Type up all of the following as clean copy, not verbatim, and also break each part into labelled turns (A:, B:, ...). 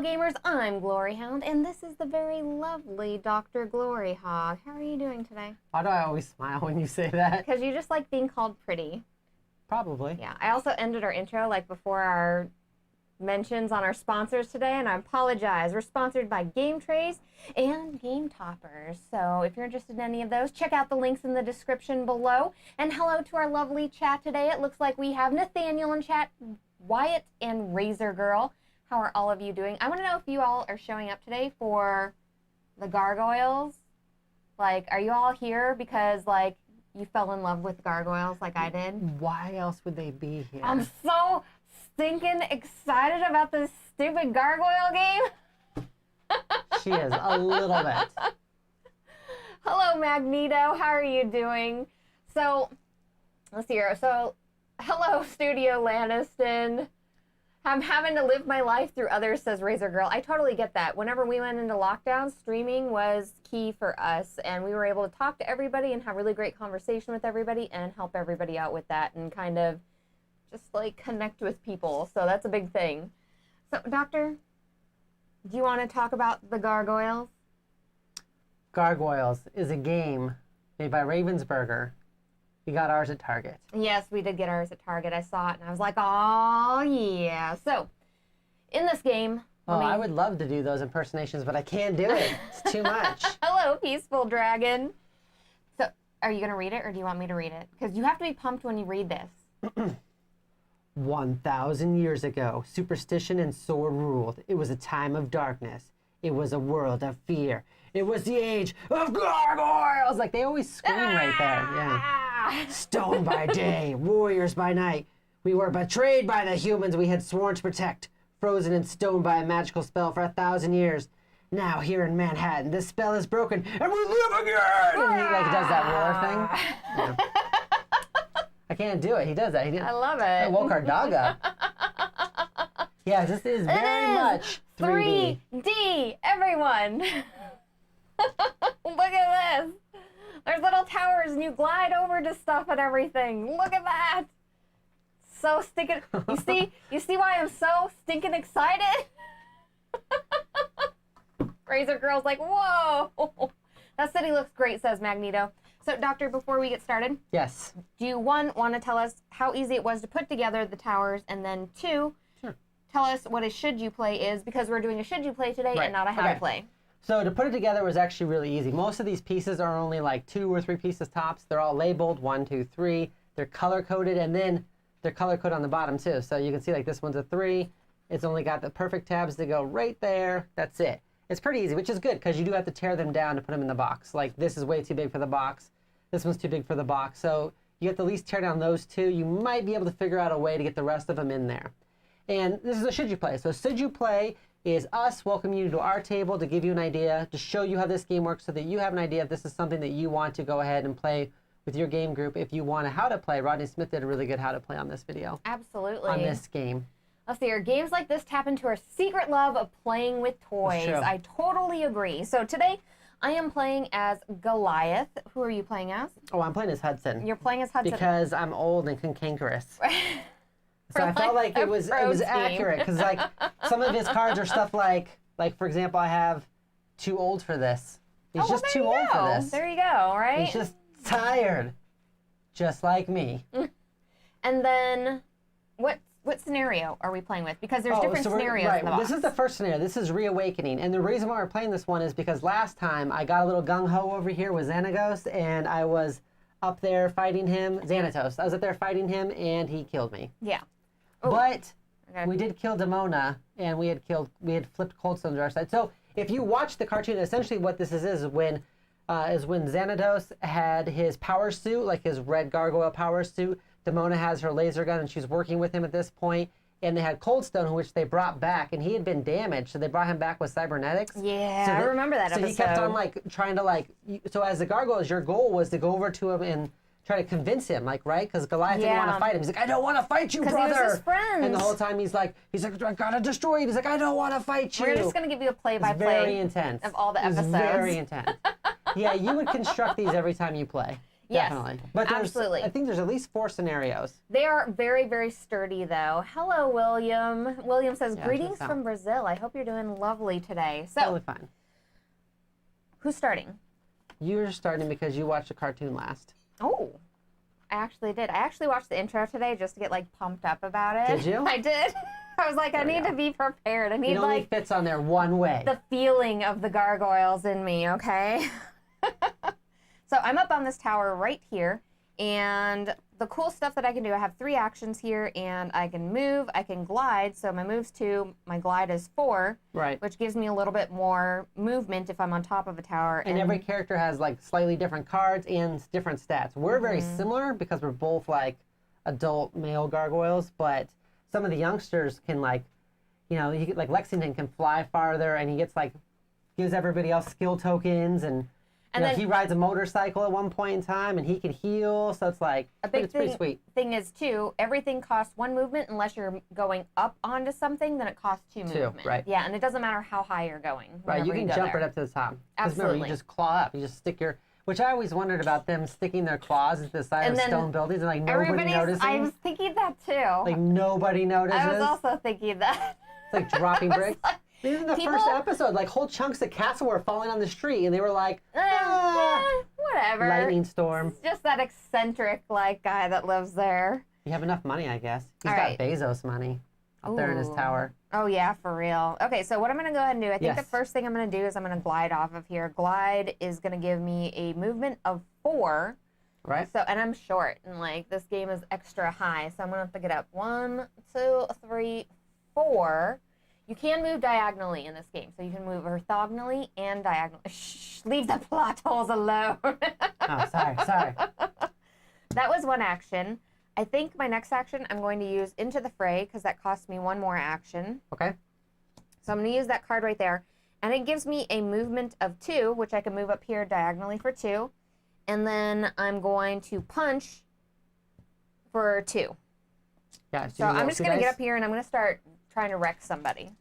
A: gamers, I'm GloryHoundd, and this is the very lovely Dr. GloryHogg. How are you doing today?
B: Why do I always smile when you say that?
A: Because you just like being called pretty.
B: Probably.
A: Yeah, I also ended our intro like before our mentions on our sponsors today, and I apologize. We're sponsored by X-Trayz and Game Toppers. So if you're interested in any of those, check out the links in the description below. And hello to our lovely chat today. It looks like we have Nathaniel in chat, Wyatt, and Razor Girl. How are all of you doing? I want to know if you all are showing up today for the gargoyles. Like, are you all here because, like, you fell in love with gargoyles like I did?
B: Why else would they be here?
A: I'm so stinking excited about this stupid gargoyle game.
B: She is a little bit.
A: Hello, Magneto. How are you doing? So, let's see here. So, hello, Studio Lanniston. I'm having to live my life through others, says Razor Girl. I totally get that. Whenever we went into lockdown, streaming was key for us, and we were able to talk to everybody and have really great conversation with everybody and help everybody out with that and kind of just, like, connect with people. So that's a big thing. So, Doctor, do you want to talk about the gargoyles?
B: Gargoyles is a game made by Ravensburger. We got ours at Target.
A: Yes, we did get ours at Target. I saw it, and I was like, oh, yeah. So, in this game...
B: I would love to do those impersonations, but I can't do it. It's too much.
A: Hello, Peaceful Dragon. So, are you going to read it, or do you want me to read it? Because you have to be pumped when you read this.
B: 1,000 years ago, superstition and sword ruled. It was a time of darkness. It was a world of fear. It was the age of gargoyles. Like, they always scream right there. Yeah. Stone by day, warriors by night. We were betrayed by the humans we had sworn to protect. Frozen in stone by a magical spell for 1,000 years. Now, here in Manhattan, this spell is broken, and we live again! And he, like, does that roar thing. Yeah. I can't do it. He does that.
A: I love it.
B: I woke our dog up. Yeah, this is very much 3D.
A: 3D, everyone. Look at this. There's little towers, and you glide over to stuff and everything. Look at that. So stinking. You see why I'm so stinking excited? Razor Girl's like, whoa. That city looks great, says Magneto. So, Doctor, before we get started,
B: Yes.
A: do you, one, want to tell us how easy it was to put together the towers, and then two,
B: Sure.
A: tell us what a should you play is, because we're doing a should you play today and not a how to play.
B: So to put it together was actually really easy. Most of these pieces are only like 2 or 3 pieces tops. They're all labeled 1, 2, 3. They're color coded, and then they're color coded on the bottom too. So you can see like this one's a 3. It's only got the perfect tabs to go right there. That's it. It's pretty easy, which is good because you do have to tear them down to put them in the box. Like this is way too big for the box. This one's too big for the box. So you have to at least tear down those 2. You might be able to figure out a way to get the rest of them in there. And this is a should you play. So should you play is us welcoming you to our table to give you an idea, to show you how this game works so that you have an idea if this is something that you want to go ahead and play with your game group. If you want a how to play, Rodney Smith did a really good how to play on this video.
A: Absolutely.
B: On this game.
A: Let's see here. Games like this tap into our secret love of playing with toys. I totally agree. So today, I am playing as Goliath. Who are you playing as?
B: Oh, I'm playing as Hudson.
A: You're playing as Hudson.
B: Because I'm old and cantankerous. So I felt like it was accurate because like some of his cards are stuff like for example, I have too old for this. He's just too old for this.
A: There you go, right?
B: He's just tired, just like me.
A: And then, what scenario are we playing with? Because there's different scenarios in the box.
B: This is the first scenario. This is Reawakening, and the reason why we're playing this one is because last time I got a little gung ho over here with Xanatos, and I was up there fighting him. Xanatos. I was up there fighting him, and he killed me.
A: Yeah.
B: Ooh. But we did kill Demona, and we had flipped Cold Stone to our side. So if you watch the cartoon, essentially what this is when Xanatos had his power suit, like his red gargoyle power suit. Demona has her laser gun, and she's working with him at this point. And they had Cold Stone, which they brought back, and he had been damaged, so they brought him back with cybernetics.
A: Yeah, I remember that episode.
B: So he kept on like trying to so as the gargoyles, your goal was to go over to him and try to convince him, like, right? Because Goliath didn't want to fight him. He's like, I don't want to fight you, brother.
A: Because he was his friend.
B: And the whole time he's like, I gotta destroy you. He's like, I don't want to fight you.
A: We're just gonna give you a play-by-play.
B: Very intense.
A: Of all the episodes.
B: Very intense. Yeah, you would construct these every time you play.
A: Yes,
B: definitely. But there's,
A: absolutely.
B: I think there's at least 4 scenarios.
A: They are very, very sturdy, though. Hello, William. William says,
B: Yeah,
A: greetings
B: check it out.
A: from Brazil. I hope you're doing lovely today. So,
B: Totally fine.
A: who's starting?
B: You're starting because you watched a cartoon last.
A: Oh, I actually did. I actually watched the intro today just to get, like, pumped up about it.
B: Did you?
A: I did. I was like, I need to be prepared. I need,
B: It only
A: like,
B: fits on there one way.
A: the feeling of the gargoyles in me, okay? So I'm up on this tower right here, and the cool stuff that I can do, I have 3 actions here, and I can move, I can glide, so my move's 2, my glide is 4,
B: Right.
A: which gives me a little bit more movement if I'm on top of a tower.
B: And every character has like slightly different cards and different stats. We're very similar because we're both like adult male gargoyles, but some of the youngsters can like, you know, like Lexington can fly farther, and he gets like, gives everybody else skill tokens, and you know,
A: then
B: he rides a motorcycle at one point in time, and he can heal. So it's like,
A: a big
B: it's pretty sweet.
A: thing is, too, everything costs 1 movement unless you're going up onto something, then it costs 2 movement.
B: Right.
A: Yeah, and it doesn't matter how high you're going.
B: Right, you
A: whenever
B: can
A: go
B: jump
A: there.
B: right up to the top. 'Cause remember,
A: Absolutely.
B: you just claw up. You just stick your, which I always wondered about them sticking their claws into the side
A: And
B: of
A: then
B: stone buildings and like nobody noticing.
A: I was thinking that, too.
B: Like nobody notices.
A: I was also thinking that.
B: It's like dropping bricks. Even the
A: People-
B: first episode, like whole chunks of castle were falling on the street, and they were like, ah,
A: Whatever.
B: lightning storm.
A: It's just that eccentric like guy that lives there.
B: You have enough money, I guess. He's
A: All
B: got
A: right.
B: Bezos money up there in his
A: Ooh.
B: tower.
A: Oh yeah, for real. Okay, so what I'm gonna go ahead and do, I think the
B: Yes.
A: first thing I'm gonna do is I'm gonna glide off of here. Glide is gonna give me a movement of 4.
B: Right?
A: So, and I'm short, and like this game is extra high, so I'm gonna have to get up 1, 2, 3, 4. You can move diagonally in this game, so you can move orthogonally and diagonally. Shh, leave the plot holes alone.
B: Oh, sorry.
A: That was 1 action. I think my next action I'm going to use Into the Fray, because that costs me 1 more action.
B: Okay.
A: So I'm going to use that card right there. And it gives me a movement of 2, which I can move up here diagonally for 2. And then I'm going to punch for 2.
B: Yeah.
A: So I'm just going to get up here and I'm going to start trying to wreck somebody.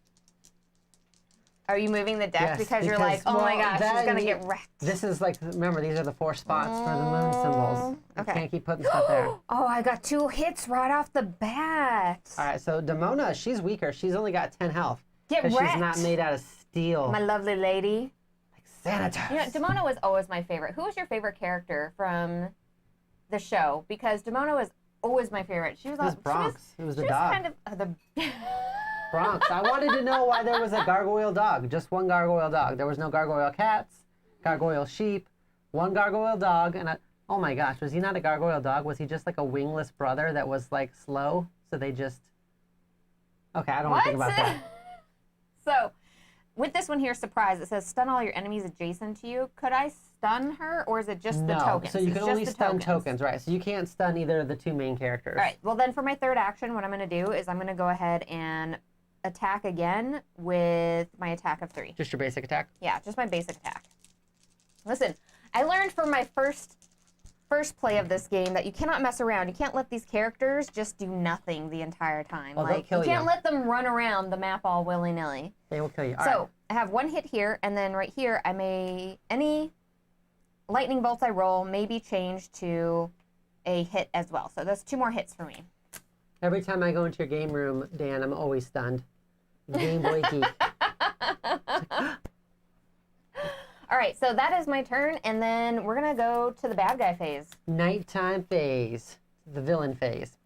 A: Are you moving the deck
B: Yes,
A: because you're like, oh my
B: well,
A: gosh, she's going to get wrecked?
B: This is like, remember, these are the 4 spots for the moon symbols. You
A: Okay.
B: can't keep putting stuff there.
A: Oh, I got 2 hits right off the bat.
B: All right, so Demona, she's weaker. She's only got 10 health.
A: Get
B: Because
A: wrecked.
B: she's not made out of steel.
A: My lovely lady.
B: Like Xanatos.
A: You know, Demona was always my favorite. Who was your favorite character from the show? Because Demona was always my favorite. She was
B: It was Bronx. It was the
A: she
B: dog.
A: was kind of the
B: Bronx. I wanted to know why there was a gargoyle dog. Just 1 gargoyle dog. There was no gargoyle cats, gargoyle sheep, 1 gargoyle dog, and oh my gosh, was he not a gargoyle dog? Was he just like a wingless brother that was like slow? So they just. Okay, I don't want to think about that.
A: So, with this one here, surprise, it says stun all your enemies adjacent to you. Could I stun her, or is it just the
B: No,
A: tokens?
B: so you
A: It's
B: can
A: just
B: only
A: the
B: stun tokens, right? So you can't stun either of the 2 main characters.
A: All right. Well, then for my 3rd action, what I'm going to do is I'm going to go ahead and attack again with my attack of 3.
B: Just your basic attack.
A: Yeah, just my basic attack. Listen, I learned from my first play of this game that you cannot mess around. You can't let these characters just do nothing the entire time.
B: Oh, they'll
A: like
B: kill
A: you can't
B: you.
A: let them run around the map all willy-nilly.
B: They will kill you. All
A: So
B: right.
A: I have 1 hit here, and then right here, any lightning bolts I roll may be changed to a hit as well. So that's 2 more hits for me.
B: Every time I go into your game room, Dan, I'm always stunned. Game Boy Geek.
A: All right, so that is my turn, and then we're gonna go to the bad guy phase.
B: Nighttime phase. The villain phase.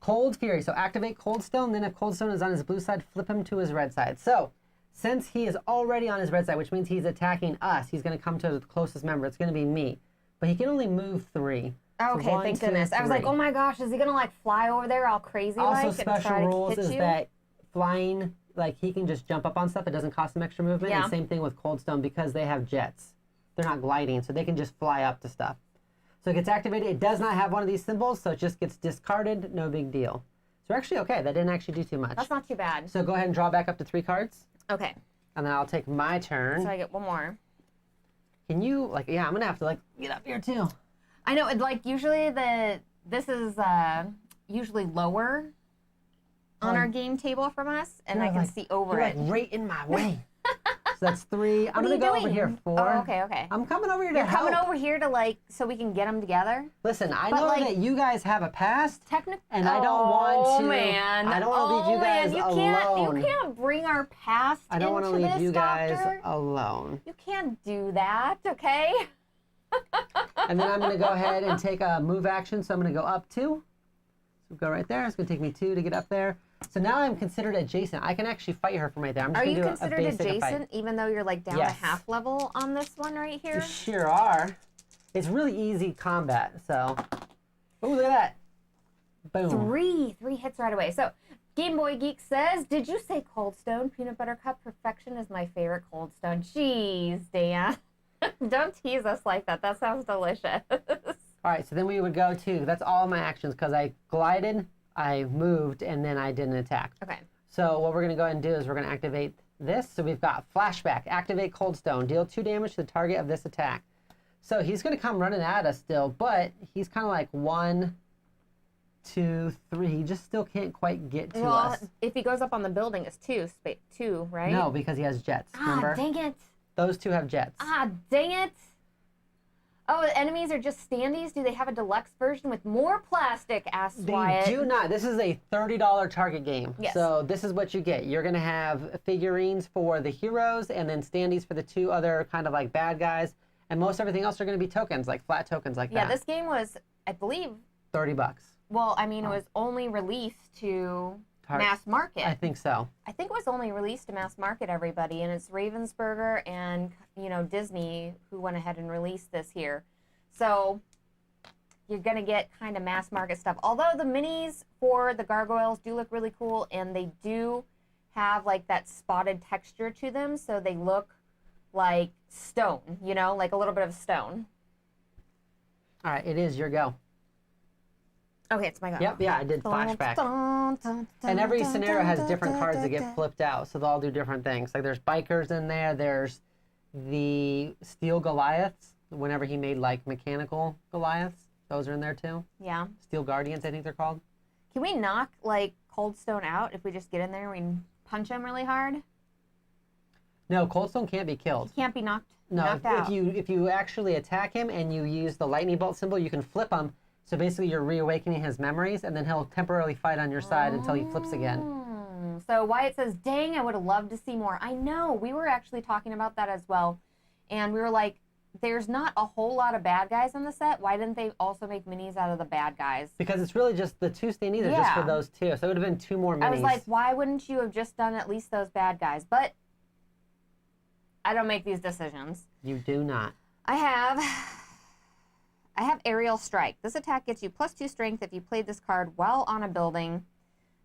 B: Cold Fury. So activate Cold Stone, then if Cold Stone is on his blue side, flip him to his red side. So since he is already on his red side, which means he's attacking us, he's going to come to the closest member. It's going to be me. But he can only move 3. So
A: Okay,
B: 1,
A: thank
B: 2,
A: goodness. I was like,
B: 3.
A: oh my gosh, is he gonna like fly over there all crazy
B: Also,
A: like and try
B: special
A: to
B: rules
A: hit
B: is
A: you?
B: that flying, like he can just jump up on stuff. It doesn't cost him extra movement.
A: Yeah.
B: And same thing with Cold Stone because they have jets. They're not gliding, so they can just fly up to stuff. So it gets activated. It does not have one of these symbols, so it just gets discarded. No big deal. So we're actually okay. That didn't actually do too much.
A: That's not too bad.
B: So go ahead and draw back up to 3 cards,
A: Okay,
B: and then I'll take my turn.
A: so I get 1 more.
B: Can you, like, yeah, I'm going to have to, like, get up here, too.
A: I know, it like usually this is usually lower on our game table from us, and I can see over
B: You're
A: it.
B: like right in my way. So that's 3. I'm
A: What are
B: gonna
A: you
B: go
A: doing?
B: over here 4.
A: Oh, okay, okay.
B: I'm coming over here to
A: You're
B: help.
A: coming over here to like, so we can get them together?
B: Listen, I
A: But,
B: know
A: like,
B: that you guys have a past,
A: Technically,
B: and I don't want to.
A: Man.
B: I don't want to leave you guys alone.
A: You can't bring our past
B: I don't want to
A: into
B: leave
A: this,
B: you guys
A: Doctor.
B: alone.
A: You can't do that, okay?
B: And then I'm going to go ahead and take a move action. So I'm going to go up 2. So go right there. It's going to take me 2 to get up there. So now I'm considered adjacent. I can actually fight her from right there. I'm just
A: Are
B: going
A: you
B: to do
A: considered
B: a basic fight.
A: adjacent, even though you're like down
B: Yes.
A: to half level on this one right here?
B: You sure are. It's really easy combat. So, oh, look at that. Boom.
A: 3 hits right away. So Game Boy Geek says, did you say Cold Stone? Peanut Butter Cup Perfection is my favorite Cold Stone. Jeez, Dan. Don't tease us like that. That sounds delicious.
B: All right, so then we would go to, that's all my actions because I glided, I moved, and then I did an attack.
A: Okay.
B: So what we're going to go ahead and do is we're going to activate this. So we've got Flashback, activate Cold Stone, deal 2 damage to the target of this attack. So he's going to come running at us still, but he's kind of like 1, 2, 3. He just still can't quite get to us.
A: If he goes up on the building, it's 2, right?
B: No, because he has jets, remember?
A: Dang it.
B: Those 2 have jets.
A: Dang it. Oh, the enemies are just standees? Do they have a deluxe version with more plastic? Asked Wyatt.
B: They do not. This is a $30 target game.
A: Yes.
B: So this is what you get. You're going to have figurines for the heroes and then standees for the 2 other kind of like bad guys. And most everything else are going to be tokens, like flat tokens like that.
A: Yeah, this game was, I believe,
B: $30.
A: well, I mean, it was only released to mass market.
B: I think so.
A: I think it was only released to mass market, everybody, and it's Ravensburger and, Disney who went ahead and released this here. So you're going to get kind of mass market stuff. Although the minis for the gargoyles do look really cool, and they do have like that spotted texture to them, so they look like stone, like a little bit of stone.
B: All right, it is your go.
A: Okay, it's my go.
B: Yep, yeah, I did flashback. And every scenario has different cards that get flipped out, so they'll all do different things. Like there's bikers in there, there's the steel Goliaths, whenever he made like mechanical Goliaths. Those are in there too.
A: Yeah.
B: Steel Guardians, I think they're called.
A: Can we knock like Cold Stone out if we just get in there and we punch him really hard?
B: No, Cold Stone can't be killed.
A: He can't be knocked
B: No,
A: out.
B: if you actually attack him and you use the lightning bolt symbol, you can flip him. So basically, you're reawakening his memories, and then he'll temporarily fight on your side until he flips again.
A: So Wyatt says, dang, I would have loved to see more. I know. We were actually talking about that as well. And we were like, there's not a whole lot of bad guys in the set. Why didn't they also make minis out of the bad guys?
B: Because it's really just the 2 standees are just for those 2. So it would have been 2 more minis.
A: I was like, why wouldn't you have just done at least those bad guys? But I don't make these decisions.
B: You do not.
A: I have Aerial Strike. This attack gets you +2 strength if you played this card while on a building.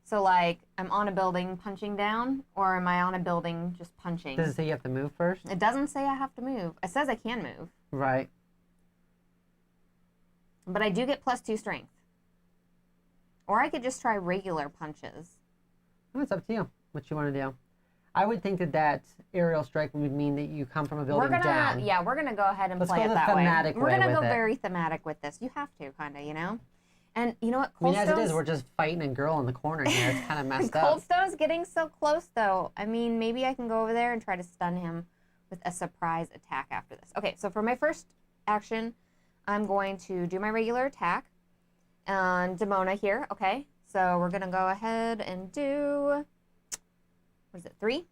A: So, like, I'm on a building punching down, or am I on a building just punching?
B: Does it say you have to move first?
A: It doesn't say I have to move. It says I can move.
B: Right.
A: But I do get +2 strength. Or I could just try regular punches.
B: Well, it's up to you what you want to do. I would think that aerial strike would mean that you come from a building down.
A: Yeah, we're going to go ahead and
B: Let's
A: play
B: go
A: it
B: the
A: that way.
B: thematic
A: We're
B: way
A: going to
B: with
A: go
B: it.
A: very thematic with this. You have to, kind of, And you know what?
B: I mean, as it
A: Stone's-
B: is, we're just fighting a girl in the corner here. It's kind of messed
A: Cold
B: up.
A: Stone's getting so close, though. I mean, maybe I can go over there and try to stun him with a surprise attack after this. Okay, so for my first action, I'm going to do my regular attack on Demona here. Okay, so we're going to go ahead and do, what is it, 3?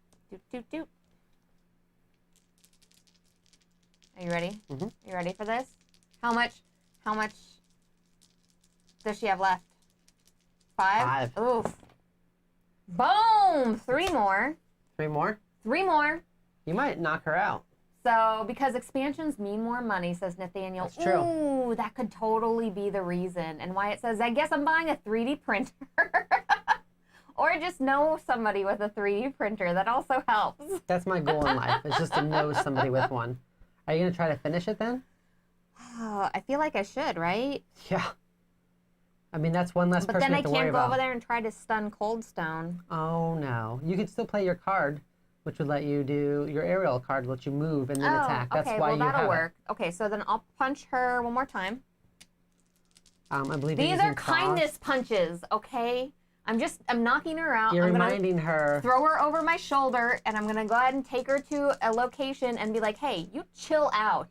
A: Doot. Are you ready?
B: Mm-hmm.
A: You ready for this? How much does she have left? 5?
B: 5.
A: Oof. Boom! 3 more.
B: 3 more?
A: 3 more.
B: You might knock her out.
A: So, because expansions mean more money, says Nathaniel.
B: That's true.
A: Ooh, that could totally be the reason. And Wyatt says, I guess I'm buying a 3D printer. Or just know somebody with a 3D printer. That also helps.
B: That's my goal in life, is just to know somebody with one. Are you going to try to finish it then?
A: Oh, I feel like I should, right?
B: Yeah. I mean, that's one less
A: But
B: person
A: then
B: to
A: I
B: worry
A: can't go
B: about.
A: over there and try to stun Cold Stone.
B: Oh, no. You could still play your card, which would let you do your aerial card, let you move and then attack. That's
A: okay,
B: why
A: well,
B: you
A: that'll
B: have
A: work. Okay, so then I'll punch her one more time.
B: it. I believe
A: These
B: you're
A: are
B: using claws.
A: kindness punches, okay? I'm knocking her out.
B: You're
A: I'm gonna
B: reminding her.
A: throw her over my shoulder, and I'm gonna go ahead and take her to a location and be like, hey, you chill out.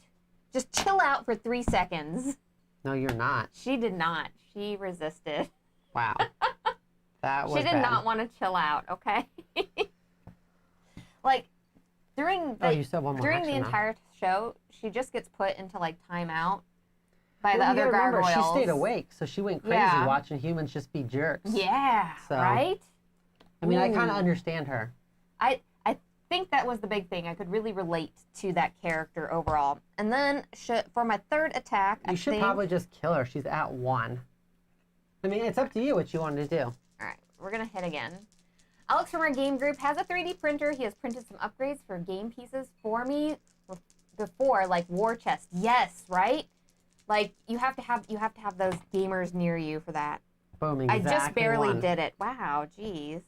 A: Just chill out for 3 seconds.
B: No, you're not.
A: She did not. She resisted.
B: Wow. That was
A: She did
B: bad.
A: not want to chill out, okay? Like, during the,
B: you still have one more
A: during the
B: action, though.
A: entire show, she just gets put into, like, timeout by the
B: Well, you
A: other
B: gotta remember,
A: gargoyles.
B: she stayed awake, so she went crazy
A: Yeah.
B: watching humans just be jerks.
A: Yeah,
B: So,
A: right?
B: I mean, I kind
A: Ooh.
B: of understand her.
A: I think that was the big thing. I could really relate to that character overall. And then for my third attack,
B: You
A: I
B: should
A: think...
B: probably just kill her. She's at 1. I mean, it's up to you what you want to do.
A: All right, we're going to hit again. Alex from our game group has a 3D printer. He has printed some upgrades for game pieces for me before, like war chest. Yes, right? Like, you have to have those gamers near you for that.
B: Boom, exactly
A: I just barely
B: 1.
A: did it. Wow, jeez.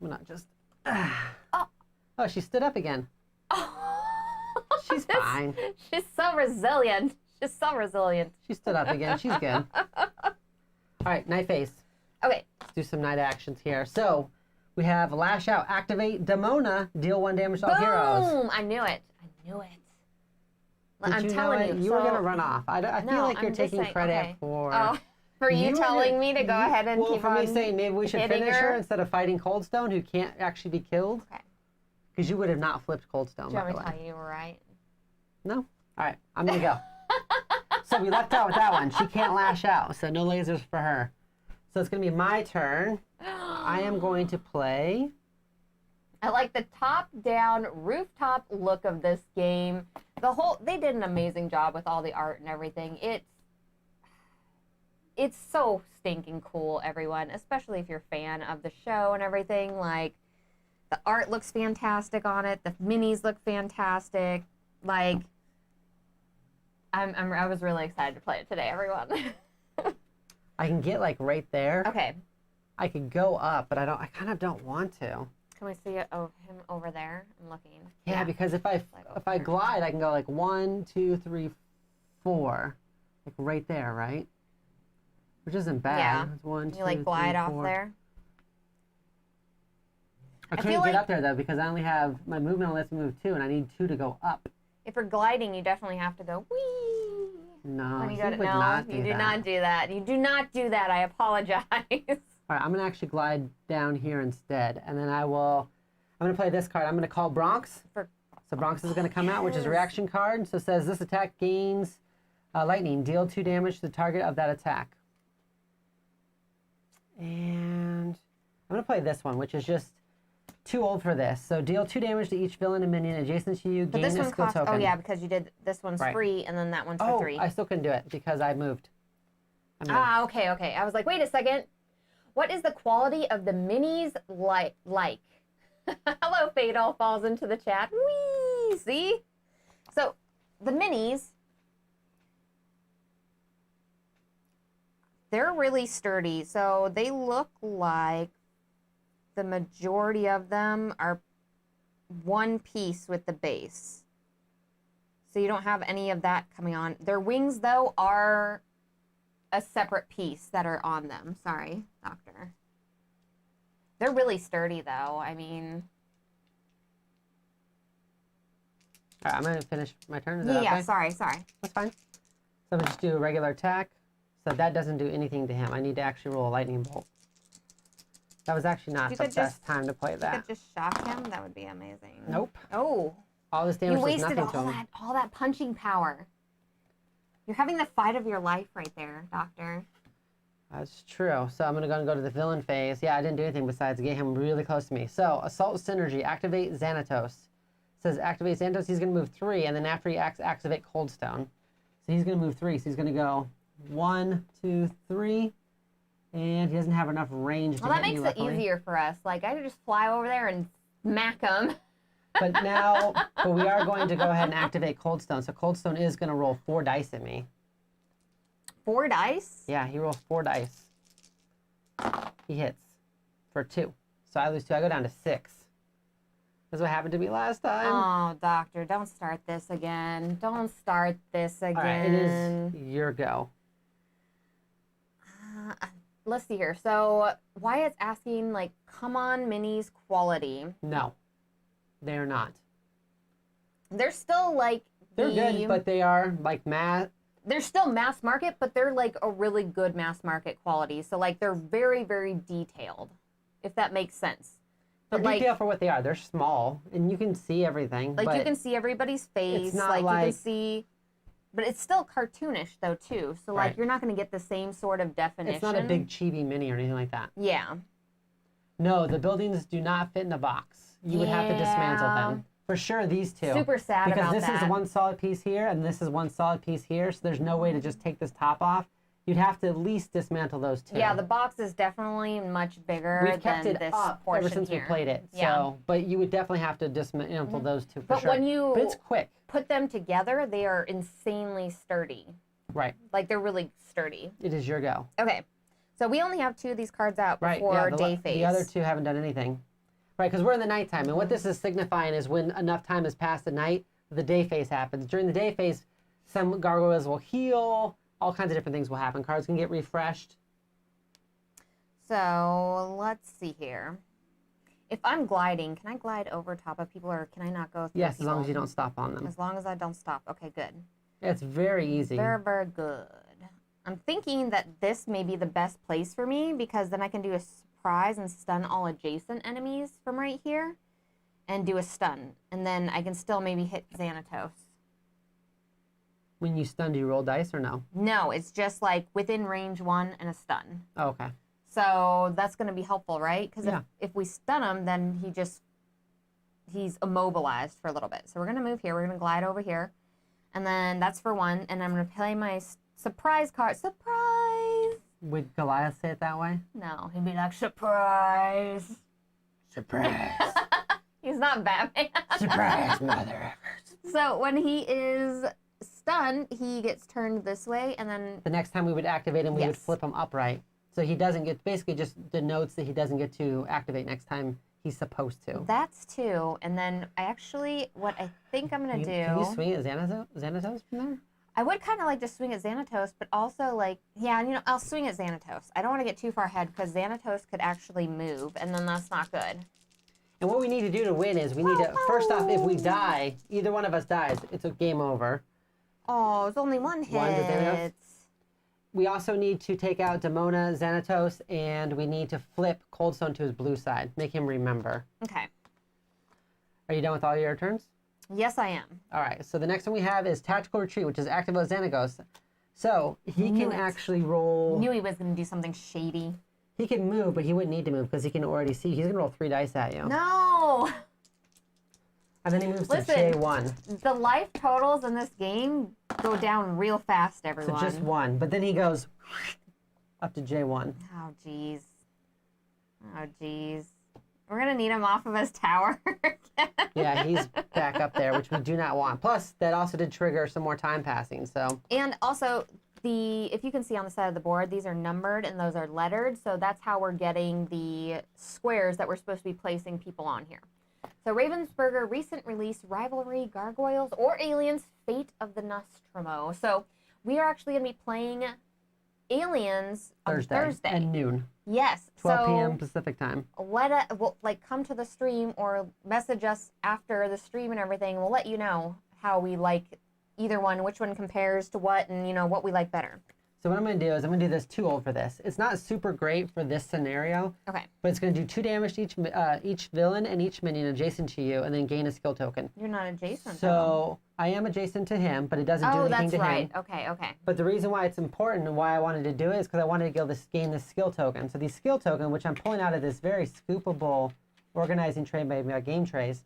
B: I'm not just...
A: Oh.
B: Oh, she stood up again. She's fine.
A: She's so resilient. She's so resilient.
B: She stood up again. She's good. All right, night phase.
A: Okay.
B: Let's do some night actions here. So, we have Lash Out, Activate Demona, deal 1 damage to all heroes.
A: Boom! I knew it. I knew it.
B: But
A: I'm
B: you
A: telling
B: know
A: you.
B: what? You were going to run off. I
A: No,
B: feel like
A: I'm
B: you're
A: just
B: taking
A: saying-
B: credit
A: okay.
B: for...
A: Oh, for you
B: were
A: telling
B: gonna-
A: me to go ahead and
B: well,
A: keep
B: for
A: on
B: me saying maybe we should
A: hitting
B: finish her
A: her?
B: instead of fighting Coldstone, who can't actually be killed.
A: Okay.
B: Because you would have not flipped Coldstone,
A: Do you
B: by
A: want
B: the
A: me to
B: way.
A: tell you were right?
B: No? All right, I'm going to go. So we lucked out with that one. She can't lash out, so no lasers for her. So it's going to be my turn. I am going to play...
A: I like the top-down rooftop look of this game. They did an amazing job with all the art and everything. It's so stinking cool, everyone, especially if you're a fan of the show and everything. Like, the art looks fantastic on it. The minis look fantastic. Like, I was really excited to play it today, everyone.
B: I can get, like, right there.
A: Okay.
B: I could go up, but I kind of don't want to.
A: Can we see him over there? I'm looking.
B: Yeah, because if I glide, I can go like 1, 2, 3, 4, like right there, right? Which isn't bad.
A: Yeah.
B: It's 1, 2,
A: You like glide
B: 3,
A: off
B: 4.
A: there?
B: I
A: feel
B: couldn't
A: like-
B: get up there though because I only have my movement only lets me move 2, and I need 2 to go up.
A: If you're gliding, you definitely have to go whee.
B: No,
A: When
B: he
A: you go
B: would
A: to,
B: not do
A: you do
B: that.
A: not do that. You do not do that. I apologize.
B: All right, I'm gonna actually glide down here instead, and then I'm gonna play this card. I'm gonna call Bronx. So Bronx is gonna come out, which is a reaction card. So it says this attack gains lightning. Deal 2 damage to the target of that attack. And I'm gonna play this one, which is just too old for this. So deal 2 damage to each villain and minion adjacent to you.
A: But
B: Gain
A: this
B: a
A: one
B: skill
A: costs.
B: token.
A: Oh yeah, because you did this one's
B: Right.
A: free, and then that one's for 3.
B: I still couldn't do it because I moved. I moved.
A: Ah, okay. I was like, wait a second. What is the quality of the minis like? Hello, Fatal falls into the chat. Whee! See? So the minis, they're really sturdy. So they look like the majority of them are one piece with the base. So you don't have any of that coming on. Their wings, though, are a separate piece that are on them. Sorry, Doctor. They're really sturdy, though. I mean...
B: All right, I'm going to finish my turn. Is that
A: Yeah,
B: okay?
A: sorry.
B: That's fine. So I'm going to just do a regular attack. So that doesn't do anything to him. I need to actually roll a lightning bolt. That was actually not the best time to play
A: If
B: that.
A: you could just shock him, that would be amazing.
B: Nope.
A: Oh.
B: All this
A: You
B: damage was
A: wasted
B: nothing to him.
A: all that punching power. You're having the fight of your life right there, Doctor.
B: That's true. So I'm going to go to the villain phase. Yeah, I didn't do anything besides get him really close to me. So Assault Synergy, activate Xanatos. It says activate Xanatos, he's going to move 3, and then after he activate Coldstone. So he's going to move 3, so he's going to go 1, 2, 3, and he doesn't have enough range to
A: Well, that
B: hit me,
A: makes it
B: luckily.
A: easier for us. Like, I could just fly over there and smack him.
B: But we are going to go ahead and activate Coldstone. So Coldstone is going to roll 4 dice at me.
A: 4 dice?
B: Yeah, he rolls 4 dice. He hits for 2. So I lose 2. I go down to 6. That's what happened to me last time.
A: Oh, Doctor, don't start this again. Don't start this again.
B: All right, it is your go.
A: let's see here. So Wyatt's asking, like, come on minis quality.
B: No, they are not.
A: They're still like
B: They're good, but they are like matte.
A: They're still mass market, but they're like a really good mass market quality. So like they're very, very detailed, if that makes sense.
B: They're
A: But like,
B: detailed for what they are. They're small, and you can see everything.
A: like
B: but
A: you can see everybody's face.
B: it's not
A: like you
B: like-
A: can see, but it's still cartoonish though too. So like
B: Right.
A: you're not going to get the same sort of definition.
B: It's not a big chibi mini or anything like that.
A: Yeah.
B: No, the buildings do not fit in the box. You would have to dismantle them. For sure, these two.
A: Super sad
B: because
A: about
B: this
A: that.
B: is one solid piece here, and this is one solid piece here, so there's no way to just take this top off. You'd have to at least dismantle those two.
A: Yeah, the box is definitely much bigger
B: We've kept
A: than
B: it
A: this
B: up
A: portion
B: ever since
A: here.
B: we played it.
A: Yeah.
B: So, but you would definitely have to dismantle those two for
A: But
B: sure.
A: when you
B: But it's quick.
A: put them together, they are insanely sturdy.
B: Right.
A: Like they're really sturdy.
B: It is your go.
A: Okay, so we only have 2 of these cards out
B: Right.
A: before
B: Yeah,
A: day phase.
B: the other 2 haven't done anything. Right, because we're in the nighttime, and what this is signifying is when enough time has passed at night, the day phase happens. During the day phase, some gargoyles will heal, all kinds of different things will happen. Cards can get refreshed.
A: So let's see here. If I'm gliding, can I glide over top of people, or can I not go through
B: Yes, as
A: people?
B: long as you don't stop on them.
A: As long as I don't stop. Okay, good.
B: It's very easy.
A: Very, very good. I'm thinking that this may be the best place for me because then I can do a surprise and stun all adjacent enemies from right here and do a stun. And then I can still maybe hit Xanatos.
B: When you stun, do you roll dice or no?
A: No, it's just like within range 1 and a stun.
B: Oh, okay.
A: So that's going to be helpful, right? Because
B: Yeah.
A: if we stun him, then he's immobilized for a little bit. So we're going to move here. We're going to glide over here. And then that's for 1. And I'm going to play my surprise card. Surprise!
B: Would Goliath say it that way?
A: No, he'd be like, surprise!
B: Surprise.
A: He's not Batman.
B: Surprise, mother effers.
A: So when he is stunned, he gets turned this way, and then
B: The next time we would activate him, we would
A: Yes.
B: flip him upright. So he doesn't get, basically just denotes that he doesn't get to activate next time he's supposed to.
A: that's 2. And then what I think I'm going to do...
B: Can you swing at Xanatos from there?
A: I would kind of like to swing at Xanatos, but also like, yeah, I'll swing at Xanatos. I don't want to get too far ahead because Xanatos could actually move, and then that's not good.
B: And what we need to do to win is we need to, first off, if we die, either one of us dies, it's a game over.
A: Oh, it's only 1 hit.
B: One to Xanatos? We also need to take out Demona, Xanatos, and we need to flip Coldstone to his blue side. Make him remember.
A: Okay.
B: Are you done with all your turns?
A: Yes, I am.
B: All right, so the next one we have is Tactical Retreat, which is active with Xanagos. So he
A: Knew
B: can
A: it.
B: actually roll.
A: Knew he was going to do something shady.
B: He can move, but he wouldn't need to move because he can already see. He's going to roll 3 dice at you.
A: No!
B: And then he moves
A: Listen.
B: to J1.
A: The life totals in this game go down real fast,
B: So
A: everyone.
B: just 1. But then he goes up to J1.
A: Oh, jeez. Oh, jeez. We're going to need him off of his tower again.
B: Yeah, he's back up there, which we do not want. Plus, that also did trigger some more time passing, so.
A: And also, if you can see on the side of the board, these are numbered and those are lettered. So that's how we're getting the squares that we're supposed to be placing people on here. So Ravensburger, recent release, Rivalry, Gargoyles, or Aliens, Fate of the Nostromo. So we are actually going to be playing Aliens on Thursday.
B: And noon.
A: Yes.
B: 12
A: so
B: p.m. Pacific time.
A: come to the stream or message us after the stream and everything. We'll let you know how we like either one, which one compares to what, and what we like better.
B: So what I'm going to do is I'm going to do this 2 ult for this. It's not super great for this scenario,
A: Okay.
B: but it's going to do 2 damage to each villain and each minion adjacent to you, and then gain a skill token.
A: You're not adjacent.
B: So I am adjacent to him, but it doesn't do
A: Oh,
B: anything
A: that's
B: to
A: right.
B: him.
A: Okay, okay.
B: But the reason why it's important and why I wanted to do it is because I wanted to gain this skill token. So the skill token, which I'm pulling out of this very scoopable organizing trade by GameTrayz,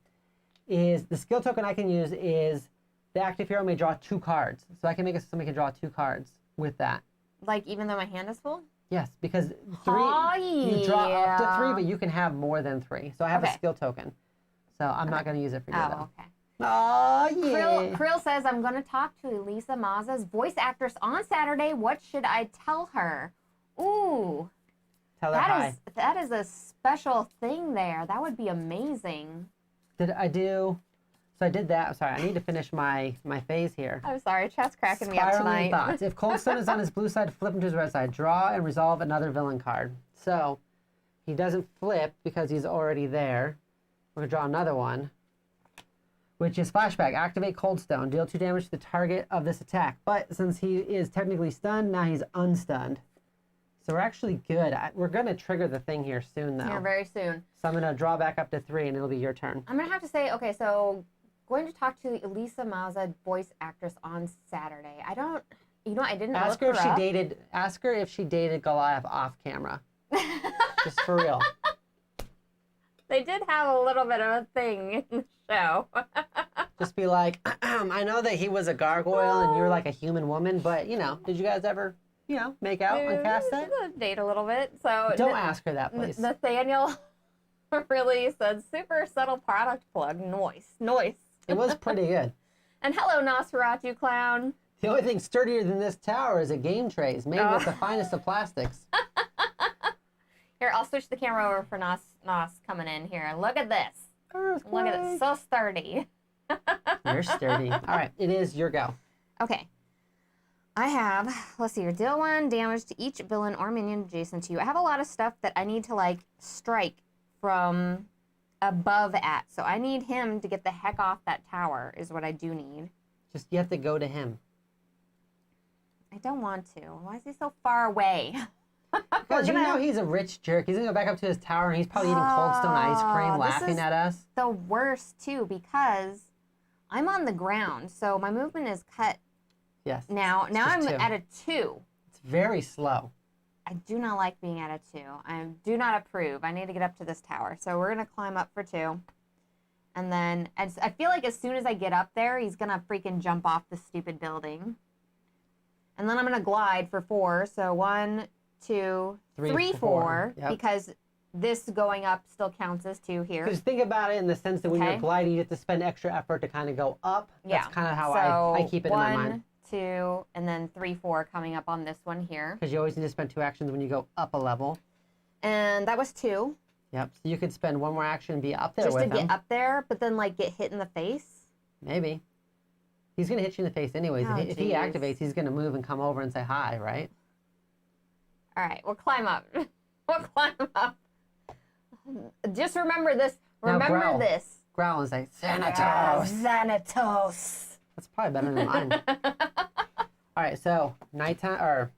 B: is the skill token I can use is the active hero may draw 2 cards. So I can make it so somebody can draw 2 cards with that.
A: Like, even though my hand is full?
B: Yes, because 3,
A: Oh,
B: you draw up to 3,
A: yeah.
B: but you can have more than 3. So I have a
A: Okay.
B: skill token. So I'm not going to use it for you, though.
A: Oh, okay.
B: Oh, yeah.
A: Krill says, I'm going to talk to Elisa Mazza's voice actress on Saturday. What should I tell her? Ooh,
B: Tell her hi.
A: that is a special thing there. That would be amazing.
B: Did I do... So I did that. Sorry, I need to finish my phase here.
A: I'm sorry, chat's cracking me up
B: Spiraling
A: tonight.
B: thoughts. If Coldstone is on his blue side, flip him to his red side. Draw and resolve another villain card. So he doesn't flip because he's already there. We're going to draw another one, which is flashback. Activate Coldstone. Deal 2 damage to the target of this attack. But since he is technically stunned, now he's unstunned. So we're actually good. We're going to trigger the thing here soon, though.
A: Yeah, very soon.
B: So I'm going to draw back up to 3, and it'll be your turn.
A: I'm going to have to say, okay, so going to talk to Elisa Mazza, voice actress, on Saturday. I don't, you know, I didn't
B: Ask
A: look
B: her
A: her
B: if
A: up.
B: she dated. Ask her if she dated Goliath off camera. Just for real.
A: They did have a little bit of a thing in the show.
B: Just be like, I know that he was a gargoyle and you're like a human woman, but you know, did you guys ever, you know, make out on cast set?
A: Date a little bit. So
B: Don't ask her that, please.
A: Nathaniel really said, super subtle product plug. Noise.
B: It was pretty good.
A: And hello, Nosferatu clown.
B: The only thing sturdier than this tower is a game trays made with the finest of plastics.
A: Here, I'll switch the camera over for Nos coming in here. Look at this.
B: Earthquake.
A: Look at it. So sturdy.
B: You're sturdy. All right, it is your go.
A: Okay. I have, let's see here, deal 1 damage to each villain or minion adjacent to you. I have a lot of stuff that I need to, like, strike from above at. So I need him to get the heck off that tower is what I do need.
B: Just, you have to go to him.
A: I don't want to. Why is he so far away?
B: Because you know he's a rich jerk. He's going to go back up to his tower and he's probably eating Cold Stone ice cream, laughing at us.
A: The worst, too, because I'm on the ground. So my movement is cut.
B: Yes.
A: Now I'm
B: 2.
A: at a 2.
B: It's very slow.
A: I do not like being at a 2. I do not approve. I need to get up to this tower. So we're going to climb up for 2. And then I feel like as soon as I get up there, he's going to freaking jump off the stupid building. And then I'm going to glide for 4. So 1, 2, 3, 4.
B: Yep.
A: Because this going up still counts as 2 here.
B: Because think about it in the sense that when you're
A: Okay.
B: gliding, you have to spend extra effort to kind of go up.
A: Yeah.
B: That's kind of how
A: So
B: I keep it in my mind.
A: 1, 2, and then 3, 4 coming up on this one here.
B: Because you always need to spend 2 actions when you go up a level.
A: And that was 2.
B: Yep. So you could spend 1 more action and be up there
A: Just
B: with
A: to
B: him.
A: get up there, but then like get hit in the face.
B: Maybe. He's going to hit you in the face anyways.
A: Oh,
B: if he
A: geez.
B: activates, he's going to move and come over and say hi, right?
A: All right, we'll climb up. We'll climb up. Just remember this.
B: Now
A: Remember
B: growl.
A: this.
B: Growl and say, Xanatos.
A: Xanatos.
B: That's probably better than mine. All right, so nighttime, or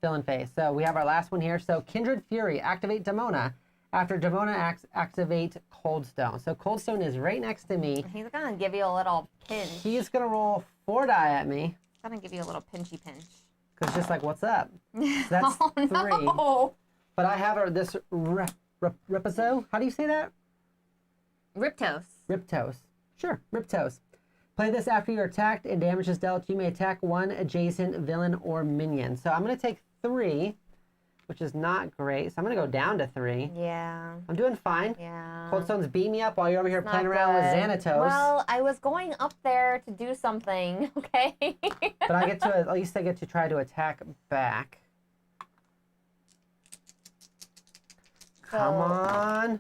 B: villain phase. So we have our last one here. So Kindred Fury, activate Demona. After Demona activate Coldstone. So Coldstone is right next to me.
A: He's gonna give you a little pinch.
B: He's going to roll 4 die at me.
A: He's gonna give you a little pinchy pinch.
B: Because just like, what's up? So that's
A: Oh
B: 3.
A: no!
B: But I have this Ripozo. How do you say that?
A: Riptos.
B: Riptos. Sure, Riptos. Play this after you're attacked and damage is dealt. You may attack 1 adjacent villain or minion. So I'm going to take 3, which is not great. So I'm going to go down to 3.
A: Yeah.
B: I'm doing fine.
A: Yeah.
B: Coldstone's beat me up while you're over here
A: Not
B: playing around with
A: good.
B: Xanatos.
A: Well, I was going up there to do something, okay?
B: But I get to, at least I get to try to attack back. Come on.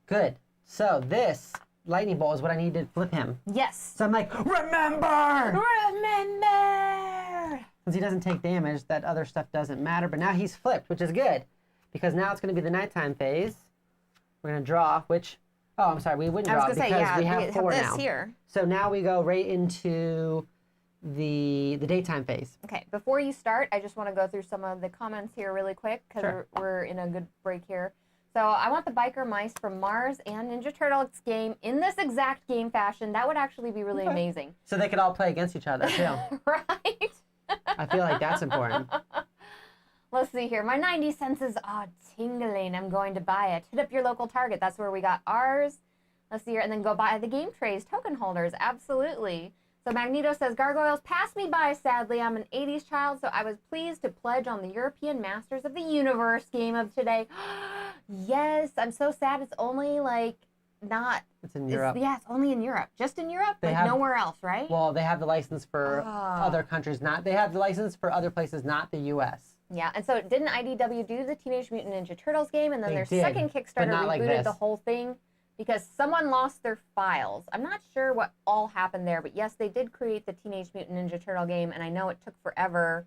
B: Good. So this lightning bolt is what I need to flip him.
A: Yes.
B: So I'm like, remember!
A: Remember!
B: Since he doesn't take damage, that other stuff doesn't matter. But now he's flipped, which is good. Because now it's going to be the nighttime phase. We're going to draw, which... Oh, I'm sorry, we wouldn't draw because we have 4
A: this
B: now.
A: here.
B: So now we go right into the daytime phase.
A: Okay, before you start, I just want to go through some of the comments here really quick because
B: Sure.
A: we're in a good break here. So I want the biker mice from Mars and Ninja Turtles game in this exact game fashion. That would actually be really amazing.
B: So they could all play against each other, too.
A: Right?
B: I feel like that's important.
A: Let's see here. My 90 senses are tingling. I'm going to buy it. Hit up your local Target. That's where we got ours. Let's see here. And then go buy the Game Trays token holders. Absolutely. So Magneto says, Gargoyles passed me by, sadly. I'm an 80s child, so I was pleased to pledge on the European Masters of the Universe game of today. Yes, I'm so sad. It's only like not...
B: It's in Europe.
A: Yeah, it's only in Europe. Just in Europe?
B: They
A: Like
B: have-
A: nowhere else, right?
B: Well, they have the license for
A: Ah.
B: other countries, not... They have the license for other places, not the U.S.
A: Yeah, and so didn't IDW do the Teenage Mutant Ninja Turtles game, and then
B: They
A: their
B: did,
A: second
B: but
A: Kickstarter
B: not like
A: rebooted the
B: this.
A: whole thing because someone lost their files. I'm not sure what all happened there, but yes, they did create the Teenage Mutant Ninja Turtle game, and I know it took forever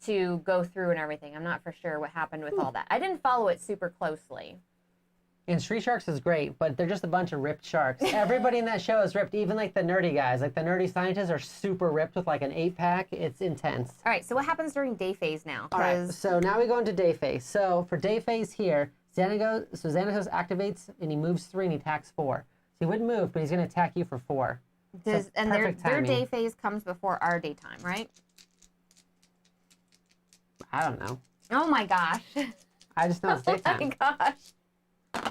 A: to go through and everything. I'm not for sure what happened with all that. I didn't follow it super closely.
B: And Street Sharks is great, but they're just a bunch of ripped sharks. Everybody in that show is ripped, even like the nerdy guys. Like the nerdy scientists are super ripped with like an 8-pack. It's intense.
A: All right, so what happens during day phase now?
B: All right, so now we go into day phase. So for day phase here, Xanatos activates and he moves 3 and he attacks 4. So he wouldn't move, but he's going to attack you for 4.
A: And their day phase comes before our daytime, right?
B: I don't know.
A: Oh my gosh.
B: I just know it's daytime.
A: Oh my gosh.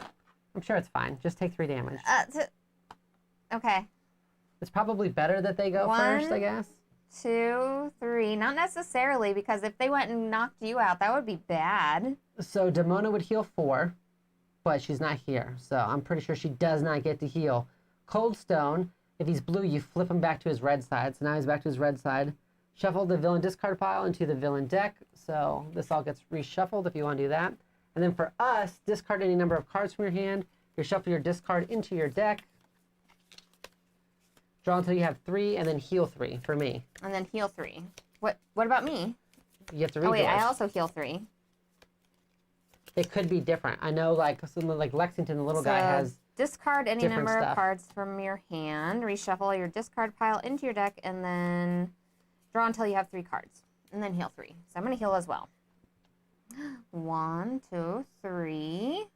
B: I'm sure it's fine. Just take 3 damage.
A: Okay.
B: It's probably better that they go first, I guess.
A: 2, 3. Not necessarily, because if they went and knocked you out, that would be bad.
B: So Demona would heal 4, but she's not here. So I'm pretty sure she does not get to heal. Cold Stone, if he's blue, you flip him back to his red side. So now he's back to his red side. Shuffle the villain discard pile into the villain deck. So this all gets reshuffled if you want to do that. And then for us, discard any number of cards from your hand. You shuffle your discard into your deck. Draw until you have 3, and then heal 3 for me.
A: And then heal 3. What about me?
B: You have to read
A: Oh wait,
B: yours.
A: I also heal 3.
B: It could be different. I know like Lexington, the little guy has
A: discard any
B: different
A: number
B: stuff.
A: of cards from your hand. Reshuffle your discard pile into your deck, and then draw until you have 3 cards. And then heal 3. So I'm going to heal as well. 1, 2, 3.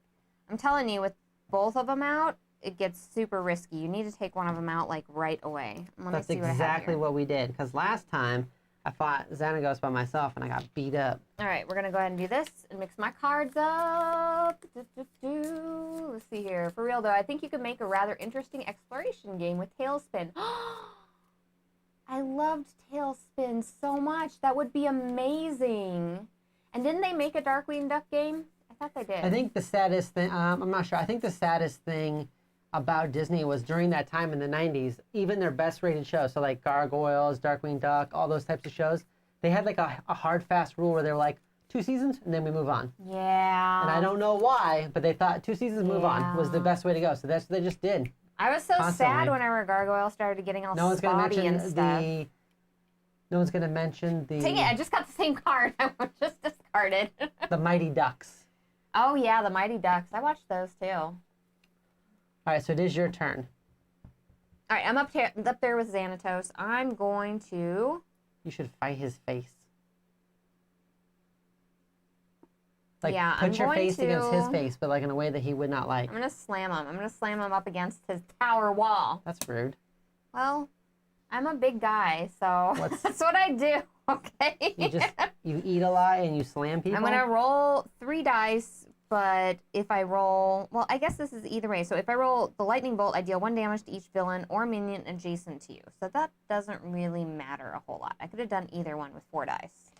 A: I'm telling you, with both of them out, it gets super risky. You need to take one of them out like right away.
B: That's exactly what we did. Because last time I fought Xanagos by myself and I got beat up.
A: All right, we're gonna go ahead and do this and mix my cards up. Let's see here. For real though, I think you could make a rather interesting exploration game with Tailspin. I loved Tailspin so much. That would be amazing. And didn't they make a Darkwing Duck game? I thought they did.
B: I think the saddest thing, I'm not sure. I think the saddest thing about Disney was during that time in the 90s, even their best rated shows, so like Gargoyles, Darkwing Duck, all those types of shows, they had like a hard, fast rule where they were like, 2 seasons and then we move on.
A: Yeah.
B: And I don't know why, but they thought 2 seasons, move on was the best way to go. So that's what they just did.
A: I was so
B: Constantly.
A: sad whenever Gargoyle started getting all
B: No one's gonna
A: spotty and
B: mention
A: stuff.
B: No one's gonna mention the.
A: Dang it! I just got the same card. I just discarded.
B: The Mighty Ducks.
A: Oh yeah, the Mighty Ducks. I watched those too. All
B: right, so it is your turn.
A: All right, I'm up there with Xanatos. I'm going to.
B: You should fight his face. Like,
A: yeah,
B: put
A: I'm
B: your
A: going
B: face against his
A: to-
B: face, but like in a way that he would not like.
A: I'm gonna slam him. I'm gonna slam him up against his tower wall.
B: That's rude.
A: Well, I'm a big guy, so that's what I do. Okay.
B: You eat a lot and you slam people.
A: I'm gonna roll 3 dice, but if I roll, well, I guess this is either way. So if I roll the lightning bolt, I deal 1 damage to each villain or minion adjacent to you. So that doesn't really matter a whole lot. I could have done either one with 4 dice.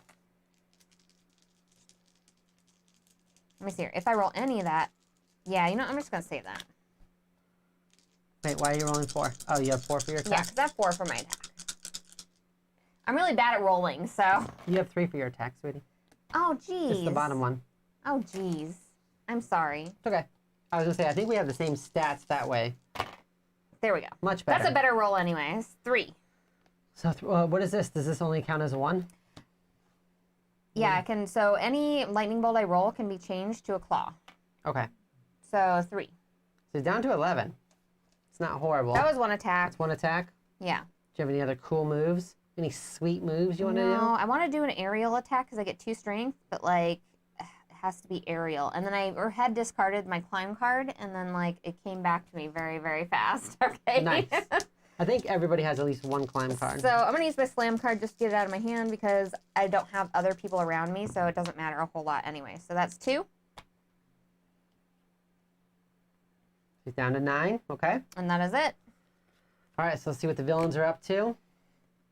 A: Let me see here. If I roll any of that, yeah, you know, I'm just gonna save that.
B: Wait, why are you rolling 4? Oh, you have 4 for your attack?
A: Yeah, because I have 4 for my attack. I'm really bad at rolling, so.
B: You have 3 for your attack, sweetie.
A: Oh, geez.
B: It's the bottom one.
A: Oh, geez. I'm sorry.
B: It's okay. I was gonna say, I think we have the same stats that way.
A: There we go.
B: Much better.
A: That's a better roll anyways. 3.
B: So, what is this? Does this only count as a 1?
A: Yeah, I can. So any lightning bolt I roll can be changed to a claw.
B: Okay.
A: So 3.
B: So down to 11. It's not horrible.
A: That was 1 attack.
B: That's 1 attack.
A: Yeah.
B: Do you have any other cool moves? Any sweet moves you want to do?
A: No, I want to do an aerial attack because I get 2 strength, but like it has to be aerial. And then I had discarded my climb card, and then like it came back to me very, very fast. Okay.
B: Nice. I think everybody has at least 1 climb card.
A: So I'm gonna use my slam card just to get it out of my hand because I don't have other people around me, so it doesn't matter a whole lot anyway. So that's 2.
B: She's down to 9. Okay.
A: And that is it.
B: All right. So let's see what the villains are up to.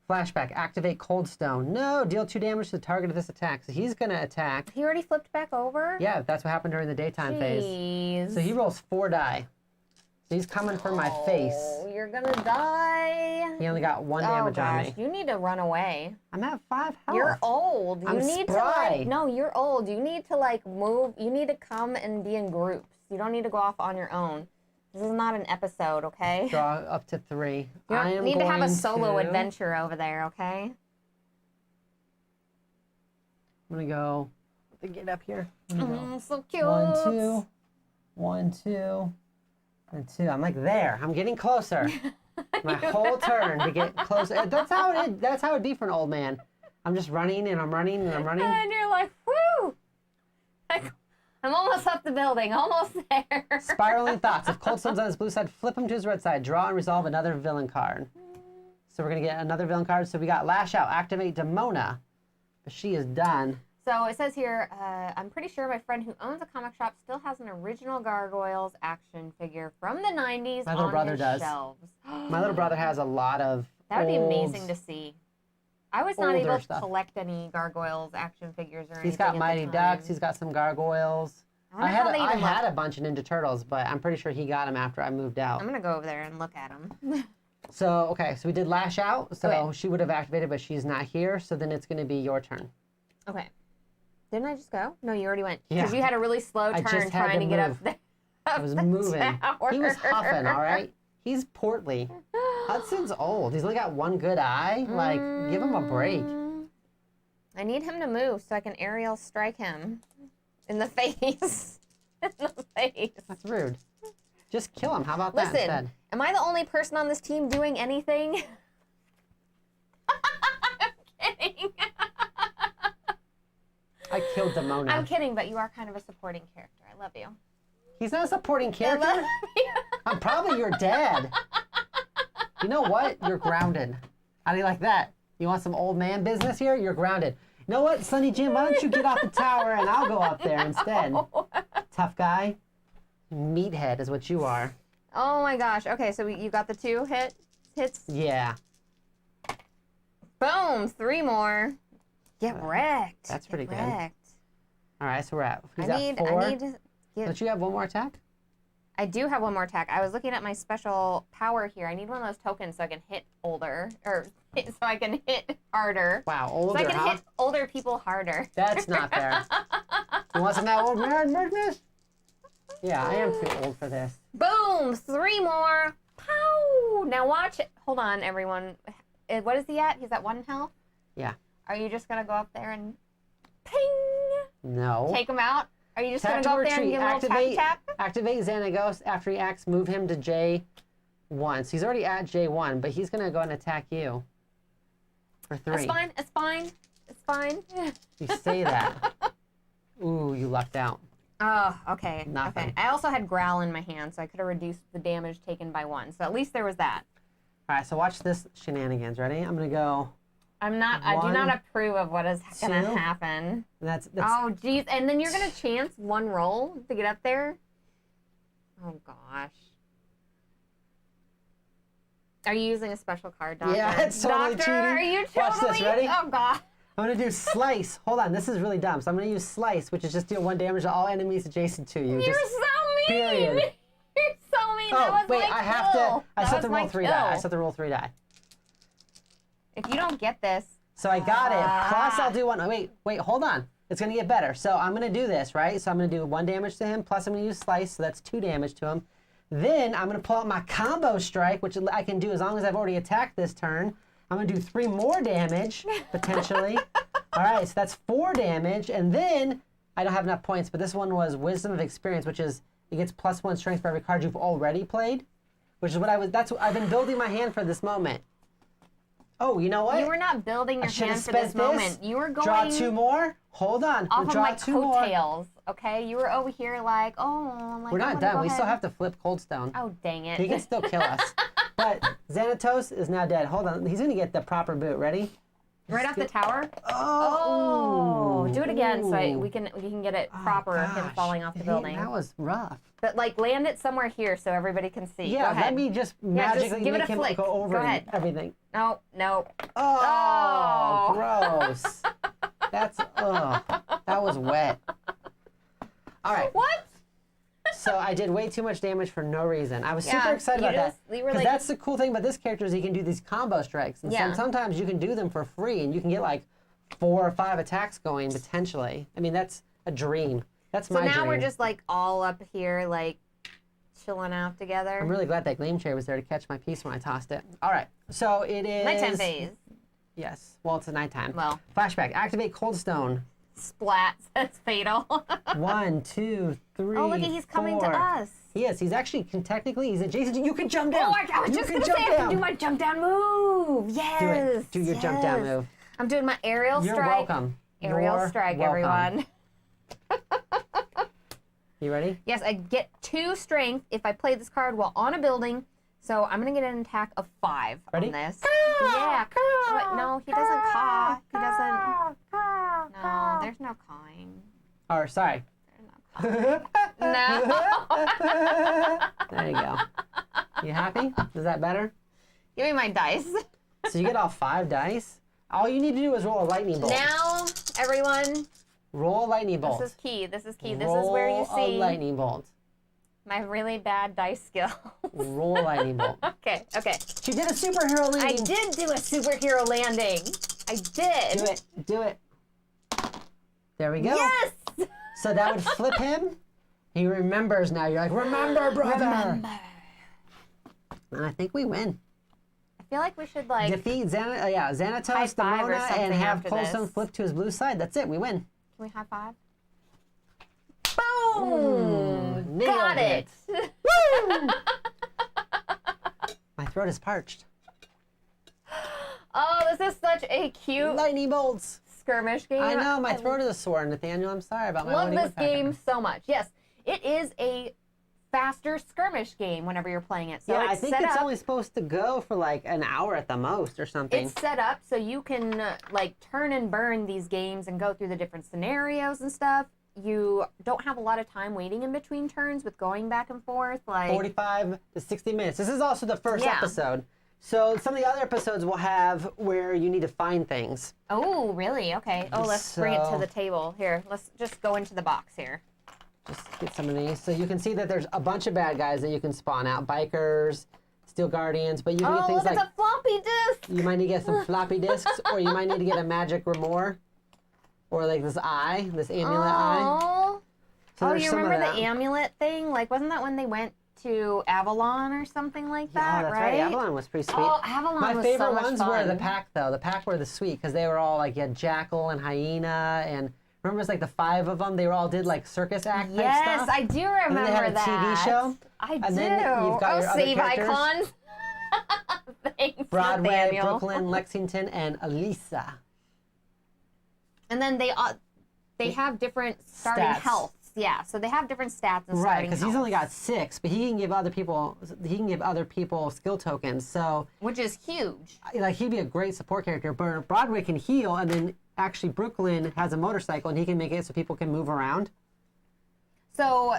B: Flashback. Activate Cold Stone. No. Deal 2 damage to the target of this attack. So he's gonna attack.
A: He already flipped back over?
B: Yeah, that's what happened during the daytime phase.
A: Jeez.
B: So he rolls 4 die. So he's coming for my face.
A: Oh, you're gonna die.
B: He only got 1 damage on me.
A: You need to run away.
B: I'm at 5 health.
A: You're old. You
B: I'm
A: need
B: spry.
A: to like no, you're old. You need to like move. You need to come and be in groups. You don't need to go off on your own. This is not an episode, okay?
B: Draw up to 3.
A: You
B: I am
A: need to have a
B: going
A: solo
B: to-
A: adventure over there, okay?
B: I'm gonna go to get up here. I'm gonna go
A: So cute.
B: 1, 2, 1, 2, and 2. I'm like there. I'm getting closer. My whole turn to get closer. That's how it'd be for an old man. I'm just running and I'm running and I'm running.
A: And you're like, whoo! Like, I'm almost up the building, almost there.
B: Spiraling thoughts. If Cold Stone's on his blue side, flip him to his red side. Draw and resolve another villain card. So we're gonna get another villain card. So we got Lash Out, activate Demona. But she is done.
A: So it says here, I'm pretty sure my friend who owns a comic shop still has an original Gargoyles action figure from the 90s
B: My little
A: on
B: brother
A: his
B: does.
A: shelves.
B: My little brother has a lot of
A: That would be
B: old-
A: amazing to see. I was not
B: older
A: able to
B: stuff.
A: collect any Gargoyles action figures or anything.
B: He's got
A: at the
B: Mighty
A: time.
B: Ducks. He's got some Gargoyles.
A: I wonder how they
B: I
A: even look.
B: had a bunch of Ninja Turtles, but I'm pretty sure he got them after I moved out.
A: I'm gonna go over there and look at them.
B: So, okay, so we did Lash Out. So
A: Okay.
B: she would have activated, but she's not here. So then it's going to be your turn.
A: Okay. Didn't I just go? No, you already went.
B: Yeah.
A: Because you had a really slow
B: I
A: turn
B: just had
A: trying
B: to
A: to get up
B: move.
A: there.
B: I was moving.
A: Tower.
B: He was huffing, all right? He's portly. Hudson's old. He's only got one good eye. Like, give him a break.
A: I need him to move so I can aerial strike him in the face. In the face.
B: That's rude. Just kill him. How about that
A: Listen,
B: instead?
A: am I the only person on this team doing anything? I'm kidding.
B: I killed Demona.
A: I'm kidding, but you are kind of a supporting character. I love you.
B: He's not a supporting
A: I
B: character.
A: love you.
B: I'm probably your dad. You know what? You're grounded. How do you like that? You want some old man business here? You're grounded. You know what, Sonny Jim? Why don't you get off the tower and I'll go up there instead? Tough guy. Meathead is what you are.
A: Oh my gosh. Okay, so you got the 2 hits.
B: Yeah.
A: Boom, 3 more. Get wrecked.
B: That's pretty good.
A: Wrecked.
B: All right, so we're at. He's
A: I
B: at 4.
A: need to get.
B: Don't you have one more attack?
A: I do have one more attack. I was looking at my special power here. I need one of those tokens so I can hit older, or so I can hit harder.
B: Wow,
A: So
B: older,
A: I can
B: huh?
A: hit older people harder.
B: That's not fair. You want some of that old man business? Yeah, I am too old for this.
A: Boom! 3 more. Pow! Now watch it. Hold on, everyone. What is he at? He's at 1 health?
B: Yeah.
A: Are you just going to go up there and ping?
B: No.
A: Take him out? Are you just going to
B: Tactical
A: go up there and
B: retreat.
A: give a little
B: Activate,
A: tap?
B: activate Xanagos. After he acts, move him to J1. So he's already at J1, but he's going to go and attack you for 3.
A: It's fine. It's fine. It's fine.
B: You say that. Ooh, you lucked out.
A: Oh, okay.
B: Nothing.
A: Okay. I also had growl in my hand, so I could have reduced the damage taken by 1. So at least there was that.
B: All right, so watch this shenanigans. Ready? I'm going to go.
A: I do
B: 1,
A: not approve of what is going to
B: 2.
A: happen.
B: That's
A: Oh, geez. And then you're going to chance 1 roll to get up there? Oh, gosh. Are you using a special card, Doctor?
B: Yeah, it's totally
A: Doctor,
B: cheating.
A: are you
B: Watch
A: totally?
B: this, ready?
A: Oh, God.
B: I'm going to do Slice. Hold on, this is really dumb. So I'm going to use Slice, which is just deal 1 damage to all enemies adjacent to you.
A: You're
B: Just,
A: so mean.
B: period.
A: You're so mean. That
B: oh,
A: was
B: wait,
A: my
B: I have
A: kill.
B: to. I
A: That
B: set
A: was
B: to
A: my
B: roll 3 die. I
A: kill.
B: set to roll 3 die.
A: If you don't get this,
B: So I got it. Plus, I'll do 1. Oh, wait, hold on. It's going to get better. So I'm going to do this, right? So I'm going to do 1 damage to him, plus I'm going to use Slice, so that's 2 damage to him. Then I'm going to pull out my combo strike, which I can do as long as I've already attacked this turn. I'm going to do 3 more damage, potentially. All right, so that's 4 damage. And then, I don't have enough points, but this one was Wisdom of Experience, which is, it gets +1 strength for every card you've already played, which is what I've been building my hand for this moment. Oh, you know what?
A: you were not building your
B: should have
A: hand for this
B: spent
A: moment. You were going
B: Draw 2 more. Hold on.
A: off of
B: Draw
A: my
B: 2 more.
A: coattails, okay? You were over here like, oh, I'm like,
B: We're
A: I'm
B: not
A: gonna
B: done.
A: go
B: We still
A: ahead.
B: have to flip Coldstone.
A: Oh, dang it.
B: He can still kill us. But Xanatos is now dead. Hold on. He's going to get the proper boot. Ready?
A: Right off the tower?
B: Oh.
A: Do it again so
B: Ooh.
A: we can get it
B: Oh,
A: proper of him
B: gosh.
A: falling off the
B: Dang,
A: building.
B: That was rough.
A: But like land it somewhere here so everybody can see.
B: Yeah,
A: Go ahead.
B: let me just
A: Yeah, just
B: magically
A: give it
B: make
A: a
B: him
A: flick.
B: go over
A: Go ahead.
B: everything.
A: No, no.
B: Oh,
A: Oh.
B: gross. That's, that was wet. All right.
A: What?
B: So I did way too much damage for no reason. I was
A: Yeah,
B: super excited
A: you
B: about
A: just-
B: that.
A: you were
B: Because
A: like-
B: that's the cool thing about this character is he can do these combo strikes. And
A: Yeah.
B: sometimes you can do them for free and you can get like 4 or 5 attacks going potentially. I mean, that's a dream. That's
A: So
B: my
A: now
B: dream.
A: we're just like all up here like chilling out together.
B: I'm really glad that game tray was there to catch my piece when I tossed it. All right, so it is...
A: Nighttime phase.
B: Yes, well, it's a nighttime.
A: Well.
B: Flashback, activate Cold Stone.
A: Splat, that's fatal.
B: 1, 2, 3,
A: Oh, look, he's coming to
B: 4.
A: us.
B: He is. He's actually, technically, he's adjacent to you. Can jump down.
A: Oh, I was just going to say I can do my jump down move. Yes.
B: Do it. Do your jump down move.
A: I'm doing my aerial
B: You're
A: strike.
B: welcome.
A: Aerial
B: You're
A: strike,
B: welcome.
A: everyone.
B: You ready?
A: Yes, I get 2 strength if I play this card while on a building. So I'm going to get an attack of 5
B: Ready?
A: on this. Yeah. But no, he doesn't caw. He doesn't. No, there's no cawing.
B: Or, sorry.
A: There's no cawing. No.
B: There you go. You happy? Is that better?
A: Give me my dice.
B: So you get all 5 dice. All you need to do is roll a lightning bolt.
A: Now, everyone,
B: Roll a lightning bolt.
A: this is key. This is key. This is where you
B: Roll a
A: see
B: lightning bolt.
A: my really bad dice skills.
B: Roll a lightning bolt.
A: Okay, okay.
B: She did a superhero
A: I
B: landing.
A: did do a superhero landing. I did.
B: Do it. Do it. There we go.
A: Yes!
B: So that would flip him. He remembers now. You're like, remember, brother.
A: Remember.
B: And I think we win.
A: I feel like we should, like,
B: Defeat Xanatos,
A: high five or
B: Demona, and
A: something
B: have
A: after
B: Coldstone
A: this.
B: flip to his blue side. That's it. We win.
A: can we high five? Boom!
B: Nailed
A: Got it!
B: Woo! My throat is parched.
A: Oh, this is such a cute
B: Lightning bolts.
A: skirmish game.
B: I know, my throat is sore, Nathaniel. I'm sorry about my
A: Love
B: Woody
A: this
B: Woodpecker.
A: game so much. Yes, it is a faster skirmish game whenever you're playing it. So
B: Yeah, I
A: it's
B: think
A: set
B: it's
A: up,
B: only supposed to go for like an hour at the most or something.
A: It's set up so you can like turn and burn these games and go through the different scenarios and stuff. You don't have a lot of time waiting in between turns with going back and forth. Like
B: 45 to 60 minutes. This is also the first
A: Yeah.
B: episode. So some of the other episodes will have where you need to find things.
A: Oh, really? Okay. Oh, let's bring it to
B: So-
A: the table. Here, let's just go into the box here.
B: Just get some of these. So you can see that there's a bunch of bad guys that you can spawn out. Bikers, Steel Guardians, but you can get
A: Oh,
B: things
A: look,
B: like
A: it's a floppy disk.
B: you might need to get some floppy disks, or you might need to get a magic grimoire, or like this eye, this amulet eye.
A: Oh.
B: So
A: Oh,
B: there's
A: you
B: some of
A: remember
B: that.
A: the amulet thing? Like, wasn't that when they went to Avalon or something like
B: Yeah,
A: that,
B: that's right. Avalon was pretty sweet.
A: Oh, Avalon
B: My
A: was
B: favorite
A: so much
B: ones
A: fun.
B: were the pack, though. The pack were the sweet because they were all like, you had Jackal and Hyena, and remember it was like the 5 of them? They all did like circus act type
A: Yes,
B: stuff.
A: I do
B: And
A: remember
B: then they had a
A: that.
B: TV show.
A: I
B: And
A: do.
B: then you've got
A: oh,
B: your other
A: save
B: characters.
A: icons. Thanks,
B: Broadway,
A: Nathaniel.
B: Brooklyn, Lexington, and Elisa.
A: And then they have different starting
B: Stats.
A: healths. Yeah, so they have different stats and
B: Right,
A: starting
B: because he's
A: health,
B: only got 6, but he can give other people skill tokens. So
A: which is huge.
B: like he'd be a great support character. But Broadway can heal, and then actually Brooklyn has a motorcycle, and he can make it so people can move around.
A: So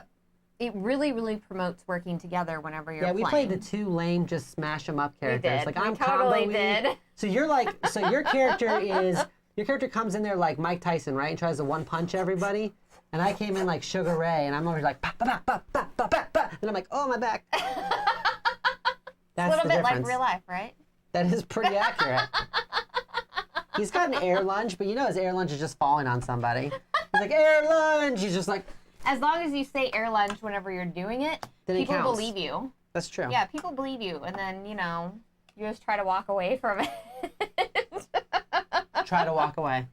A: it really, really promotes working together whenever you're
B: Yeah,
A: playing.
B: we played the 2 lame, just smash them up characters.
A: did.
B: Like
A: We
B: I'm
A: totally
B: combo
A: did.
B: So you're like, so your character comes in there like Mike Tyson, right, and tries to one punch everybody. And I came in like Sugar Ray, and I'm over here like, pa, pa, pa, pa, pa, pa, pa, and I'm like, oh, my back.
A: It's
B: That's
A: a little
B: the
A: bit
B: difference.
A: like real life, right?
B: That is pretty accurate. He's got an air lunge, but you know his air lunge is just falling on somebody. He's like, air lunge! He's just like,
A: As long as you say air lunge whenever you're doing it,
B: Then it
A: people
B: counts.
A: believe you.
B: that's true.
A: Yeah, people believe you, and then you just try to walk away from it.
B: Try to walk away.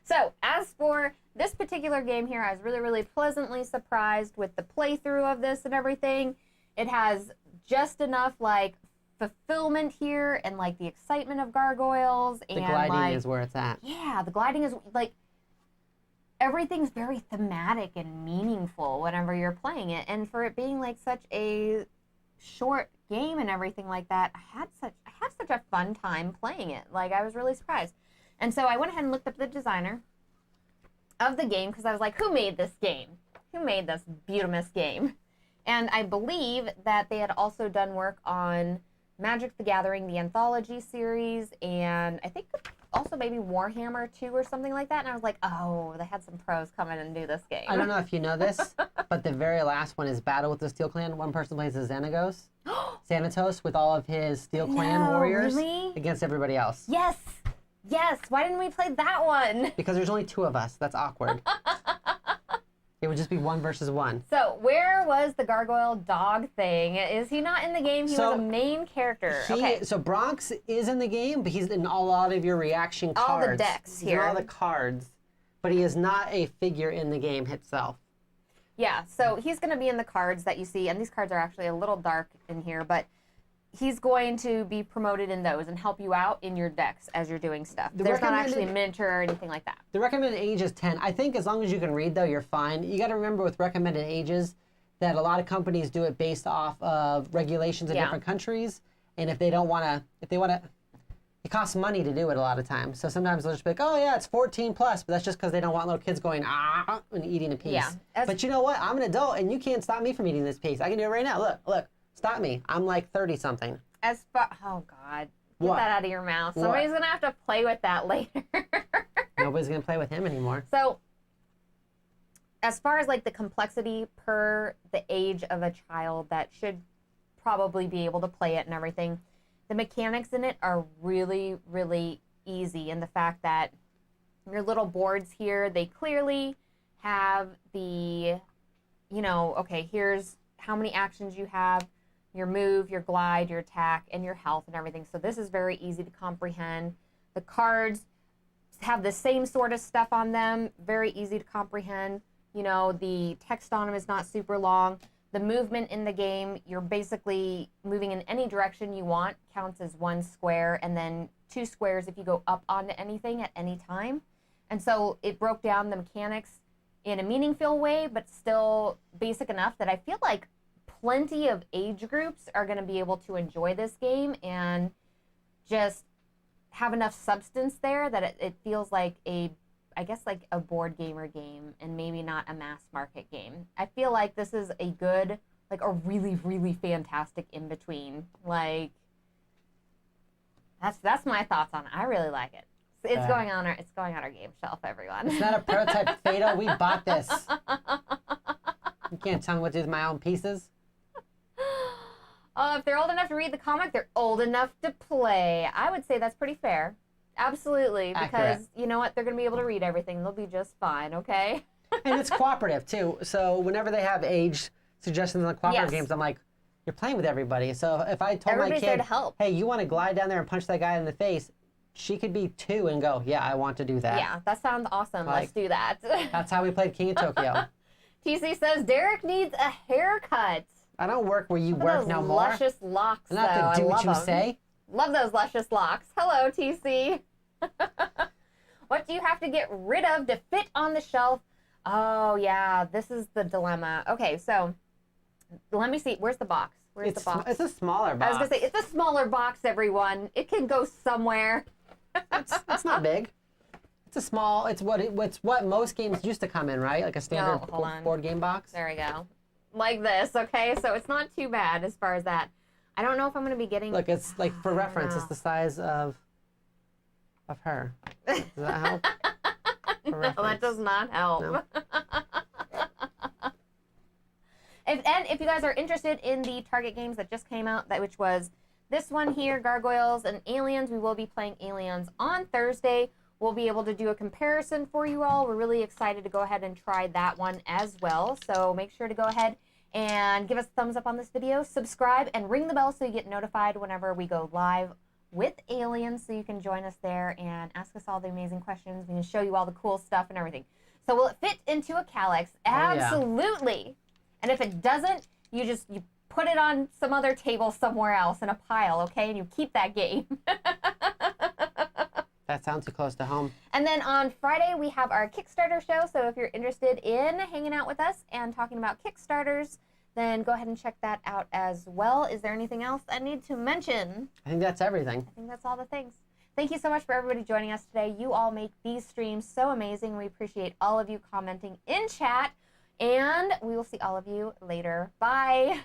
A: So, as for this particular game here, I was really, really pleasantly surprised with the playthrough of this and everything. It has just enough, like, fulfillment here and, like, the excitement of gargoyles.
B: The
A: and
B: gliding
A: like,
B: is where it's at.
A: Yeah, the gliding is, like, everything's very thematic and meaningful whenever you're playing it. And for it being, like, such a short game and everything like that, I had such a fun time playing it. Like, I was really surprised. And so I went ahead and looked up the designer of the game because I was like, who made this game? Who made this beautiful game? And I believe that they had also done work on Magic the Gathering, the anthology series, and I think also maybe Warhammer 2 or something like that. And I was like, oh, they had some pros come in and do this game.
B: I don't know if you know this, but the very last one is Battle with the Steel Clan. One person plays as Xanatos with all of his Steel Clan
A: No,
B: warriors
A: really?
B: against everybody else.
A: Yes! Yes! Why didn't we play that one?
B: Because there's only 2 of us. That's awkward. It would just be 1 versus 1.
A: So where was the gargoyle dog thing? Is he not in the game? He was a main character. Okay.
B: So Bronx is in the game, but he's in a lot of your reaction cards.
A: All the decks here.
B: All the cards. But he is not a figure in the game itself.
A: Yeah, so he's going to be in the cards that you see, and these cards are actually a little dark in here, but he's going to be promoted in those and help you out in your decks as you're doing stuff. There's not actually a miniature or anything like that.
B: The recommended age is 10. I think as long as you can read, though, you're fine. You got to remember with recommended ages that a lot of companies do it based off of regulations in different countries, and if they want to, it costs money to do it a lot of times. So sometimes they'll just be like, oh yeah, it's 14 plus, but that's just because they don't want little kids going ah and eating a piece. Yeah. But you know what? I'm an adult, and you can't stop me from eating this piece. I can do it right now. Look. Stop me. I'm like 30-something. Oh,
A: God. Get that out of your mouth. Somebody's going to have to play with that later.
B: Nobody's going to play with him anymore.
A: So, as far as like the complexity per the age of a child that should probably be able to play it and everything, the mechanics in it are really, really easy. And the fact that your little boards here, they clearly have the, okay, here's how many actions you have, your move, your glide, your attack, and your health and everything. So this is very easy to comprehend. The cards have the same sort of stuff on them, very easy to comprehend. The text on them is not super long. The movement in the game, you're basically moving in any direction you want, counts as 1 square, and then 2 squares if you go up onto anything at any time. And so it broke down the mechanics in a meaningful way, but still basic enough that I feel like plenty of age groups are going to be able to enjoy this game and just have enough substance there that it feels like a board gamer game and maybe not a mass market game. I feel like this is a good, like a really, really fantastic in-between. Like, that's my thoughts on it. I really like it. It's going on our game shelf, everyone.
B: It's not a prototype, Fado. We bought this. You can't tell me what to do with my own pieces.
A: If they're old enough to read the comic, they're old enough to play. I would say that's pretty fair. Absolutely. Because
B: Accurate.
A: You know what? They're going to be able to read everything. They'll be just fine, okay?
B: And it's cooperative, too. So whenever they have age suggestions on cooperative games, I'm like, you're playing with everybody. So if I told my kid, hey, you want to glide down there and punch that guy in the face, she could be 2 and go, yeah, I want to do that.
A: Yeah, that sounds awesome. Let's do that.
B: That's how we played King of Tokyo.
A: TC says, Derek needs a haircut.
B: I don't work where you work no more.
A: Luscious locks,
B: Not to do what you say.
A: Love those luscious locks. Hello, TC. What do you have to get rid of to fit on the shelf? Oh, yeah, this is the dilemma. Okay, so let me see. Where's the box? Where's the box?
B: It's a smaller box.
A: I was going to say, it's a smaller box, everyone. It can go somewhere.
B: It's not big. It's a small, it's what most games used to come in, right? Like a standard board game box.
A: There we go. Like this, okay? So it's not too bad as far as that. I don't know if I'm going to be getting...
B: Look, it's like, for reference, it's the size of her. Does that help?
A: No, that does not help.
B: No.
A: If you guys are interested in the Target games that just came out, which was this one here, Gargoyles and Aliens, we will be playing Aliens on Thursday. We'll be able to do a comparison for you all. We're really excited to go ahead and try that one as well. So make sure to go ahead and give us a thumbs up on this video, subscribe, and ring the bell so you get notified whenever we go live with Aliens, so you can join us there and ask us all the amazing questions. We can show you all the cool stuff and everything. So will it fit into a Calyx? Absolutely. Yeah. And if it doesn't, you put it on some other table somewhere else in a pile, okay? And you keep that game.
B: That sounds too close to home.
A: And then on Friday, we have our Kickstarter show. So if you're interested in hanging out with us and talking about Kickstarters, then go ahead and check that out as well. Is there anything else I need to mention?
B: I think that's everything.
A: I think that's all the things. Thank you so much for everybody joining us today. You all make these streams so amazing. We appreciate all of you commenting in chat. And we will see all of you later. Bye.